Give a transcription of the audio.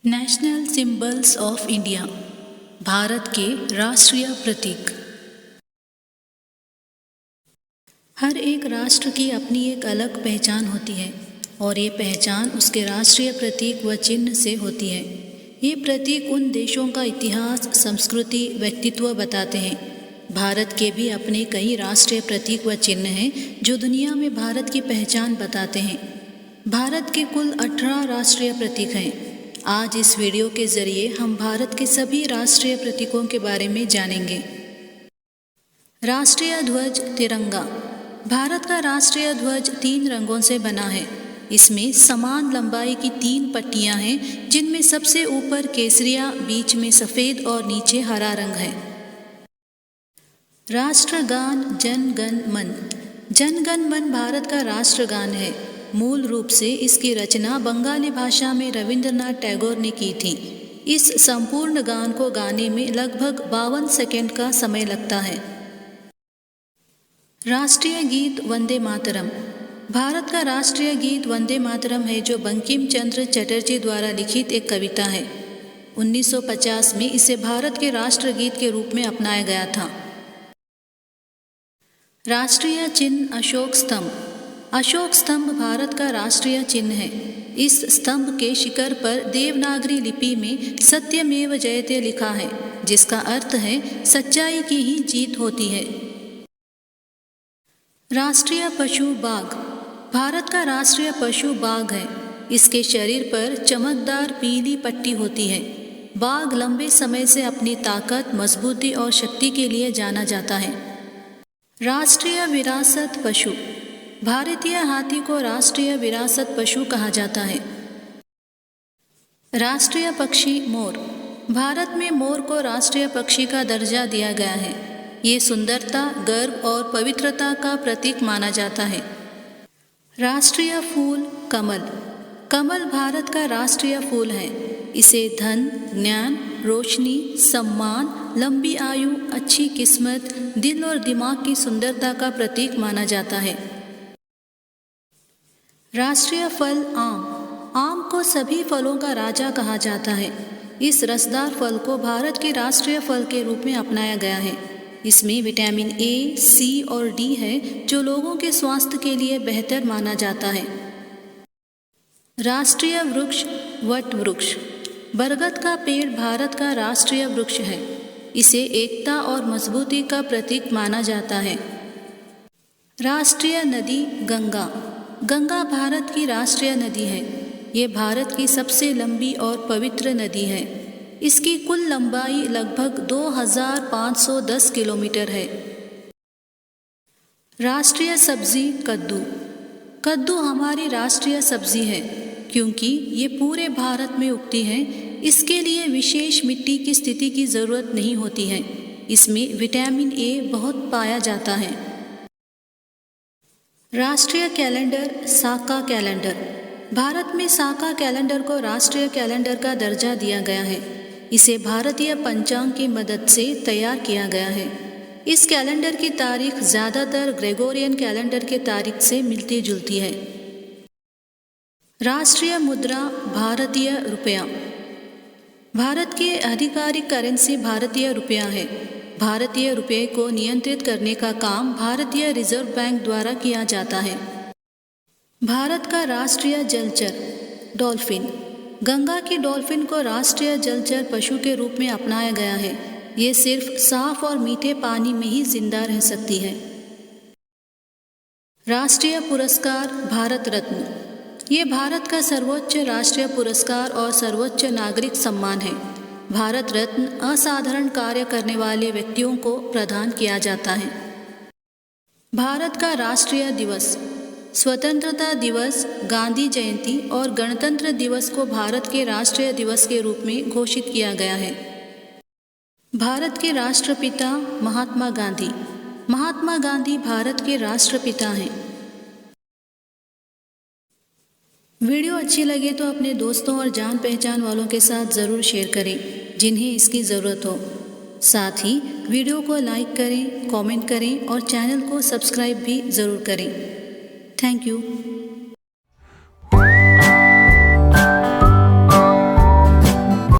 National symbols of India, Bharat के राष्ट्रीय प्रतीक। हर एक राष्ट्र की अपनी एक अलग पहचान होती है और ये पहचान उसके राष्ट्रीय प्रतीक व चिन्ह से होती है। ये प्रतीक उन देशों का इतिहास, संस्कृति, व्यक्तित्व बताते हैं। भारत के भी अपने कई राष्ट्रीय प्रतीक व चिन्ह हैं जो दुनिया में भारत की पहचान बताते हैं। भारत के कुल 18 राष्ट्रीय प्रतीक हैं। आज इस वीडियो के जरिए हम भारत के सभी राष्ट्रीय प्रतीकों के बारे में जानेंगे। राष्ट्रीय ध्वज तिरंगा। भारत का राष्ट्रीय ध्वज 3 रंगों से बना है। इसमें समान लंबाई की 3 पट्टियां हैं, जिनमें सबसे ऊपर केसरिया, बीच में सफ़ेद और नीचे हरा रंग है। राष्ट्रगान जन गण मन। जन गण मन भारत का राष्ट्रगान है। मूल रूप से इसकी रचना बंगाली भाषा में रविंद्रनाथ टैगोर ने की थी। इस संपूर्ण गान को गाने में लगभग 52 सेकंड का समय लगता है। राष्ट्रीय गीत वंदे मातरम। भारत का राष्ट्रीय गीत वंदे मातरम है, जो बंकिम चंद्र चटर्जी द्वारा लिखित एक कविता है। 1950 में इसे भारत के राष्ट्रगीत के रूप में अपनाया गया था। राष्ट्रीय चिन्ह अशोक स्तंभ। अशोक स्तंभ भारत का राष्ट्रीय चिन्ह है। इस स्तंभ के शिखर पर देवनागरी लिपि में सत्यमेव जयते लिखा है, जिसका अर्थ है सच्चाई की ही जीत होती है। राष्ट्रीय पशु बाघ। भारत का राष्ट्रीय पशु बाघ है। इसके शरीर पर चमकदार पीली पट्टी होती है। बाघ लंबे समय से अपनी ताकत, मजबूती और शक्ति के लिए जाना जाता है। राष्ट्रीय विरासत पशु। भारतीय हाथी को राष्ट्रीय विरासत पशु कहा जाता है। राष्ट्रीय पक्षी मोर। भारत में मोर को राष्ट्रीय पक्षी का दर्जा दिया गया है। ये सुंदरता, गर्व और पवित्रता का प्रतीक माना जाता है। राष्ट्रीय फूल कमल। कमल भारत का राष्ट्रीय फूल है। इसे धन, ज्ञान, रोशनी, सम्मान, लंबी आयु, अच्छी किस्मत, दिल और दिमाग की सुंदरता का प्रतीक माना जाता है। राष्ट्रीय फल आम। आम को सभी फलों का राजा कहा जाता है। इस रसदार फल को भारत के राष्ट्रीय फल के रूप में अपनाया गया है। इसमें विटामिन ए, सी और डी है, जो लोगों के स्वास्थ्य के लिए बेहतर माना जाता है। राष्ट्रीय वृक्ष वट वृक्ष। बरगद का पेड़ भारत का राष्ट्रीय वृक्ष है। इसे एकता और मजबूती का प्रतीक माना जाता है। राष्ट्रीय नदी गंगा। गंगा भारत की राष्ट्रीय नदी है। ये भारत की सबसे लंबी और पवित्र नदी है। इसकी कुल लंबाई लगभग 2510 किलोमीटर है। राष्ट्रीय सब्जी कद्दू। कद्दू हमारी राष्ट्रीय सब्जी है, क्योंकि ये पूरे भारत में उगती है। इसके लिए विशेष मिट्टी की स्थिति की ज़रूरत नहीं होती है। इसमें विटामिन ए बहुत पाया जाता है। राष्ट्रीय कैलेंडर साका कैलेंडर। भारत में साका कैलेंडर को राष्ट्रीय कैलेंडर का दर्जा दिया गया है। इसे भारतीय पंचांग की मदद से तैयार किया गया है। इस कैलेंडर की तारीख ज़्यादातर ग्रेगोरियन कैलेंडर के तारीख से मिलती जुलती है। राष्ट्रीय मुद्रा भारतीय रुपया। भारत की आधिकारिक करेंसी भारतीय रुपया है। भारतीय रुपये को नियंत्रित करने का काम भारतीय रिजर्व बैंक द्वारा किया जाता है। भारत का राष्ट्रीय जलचर डॉल्फिन। गंगा की डॉल्फिन को राष्ट्रीय जलचर पशु के रूप में अपनाया गया है। ये सिर्फ साफ और मीठे पानी में ही जिंदा रह सकती है। राष्ट्रीय पुरस्कार भारत रत्न। ये भारत का सर्वोच्च राष्ट्रीय पुरस्कार और सर्वोच्च नागरिक सम्मान है। भारत रत्न असाधारण कार्य करने वाले व्यक्तियों को प्रदान किया जाता है। भारत का राष्ट्रीय दिवस स्वतंत्रता दिवस, गांधी जयंती और गणतंत्र दिवस को भारत के राष्ट्रीय दिवस के रूप में घोषित किया गया है। भारत के राष्ट्रपिता महात्मा गांधी। महात्मा गांधी भारत के राष्ट्रपिता हैं। वीडियो अच्छी लगे तो अपने दोस्तों और जान पहचान वालों के साथ ज़रूर शेयर करें, जिन्हें इसकी ज़रूरत हो। साथ ही वीडियो को लाइक करें, कमेंट करें और चैनल को सब्सक्राइब भी ज़रूर करें। Thank you.